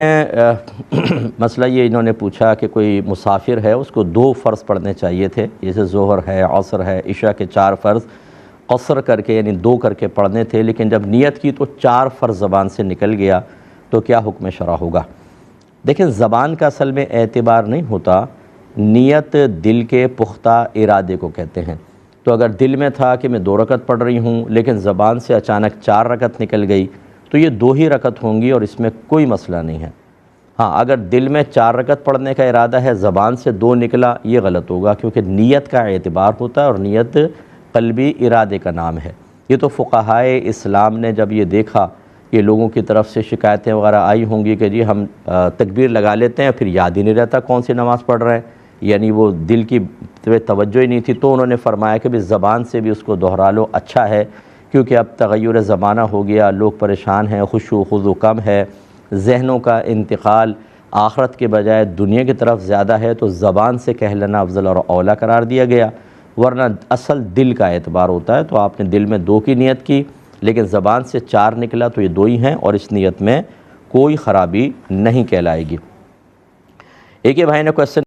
مسئلہ یہ انہوں نے پوچھا کہ کوئی مسافر ہے، اس کو 2 فرض پڑھنے چاہیے تھے، جیسے ظہر ہے، عصر ہے، عشاء کے 4 فرض قصر کر کے یعنی 2 کر کے پڑھنے تھے، لیکن جب نیت کی تو 4 فرض زبان سے نکل گیا، تو کیا حکم شرع ہوگا؟ دیکھیں، زبان کا اصل میں اعتبار نہیں ہوتا، نیت دل کے پختہ ارادے کو کہتے ہیں۔ تو اگر دل میں تھا کہ میں 2 رکعت پڑھ رہی ہوں، لیکن زبان سے اچانک 4 رکعت نکل گئی، تو یہ 2 ہی رکعت ہوں گی اور اس میں کوئی مسئلہ نہیں ہے۔ ہاں، اگر دل میں 4 رکعت پڑھنے کا ارادہ ہے، زبان سے 2 نکلا، یہ غلط ہوگا، کیونکہ نیت کا اعتبار ہوتا ہے اور نیت قلبی ارادے کا نام ہے۔ یہ تو فقہائے اسلام نے جب یہ دیکھا کہ لوگوں کی طرف سے شکایتیں وغیرہ آئی ہوں گی کہ جی ہم تکبیر لگا لیتے ہیں پھر یاد ہی نہیں رہتا کون سی نماز پڑھ رہے ہیں، یعنی وہ دل کی توجہ ہی نہیں تھی، تو انہوں نے فرمایا کہ بھی زبان سے بھی اس کو دہرا لو، اچھا ہے، کیونکہ اب تغیر زمانہ ہو گیا، لوگ پریشان ہیں، خشوع و خضوع کم ہے، ذہنوں کا انتقال آخرت کے بجائے دنیا کی طرف زیادہ ہے، تو زبان سے کہہ لینا افضل اور اولیٰ قرار دیا گیا، ورنہ اصل دل کا اعتبار ہوتا ہے۔ تو آپ نے دل میں 2 کی نیت کی، لیکن زبان سے 4 نکلا، تو یہ 2 ہی ہیں اور اس نیت میں کوئی خرابی نہیں کہلائے گی۔ ایک یہ بھائی نے کویسچن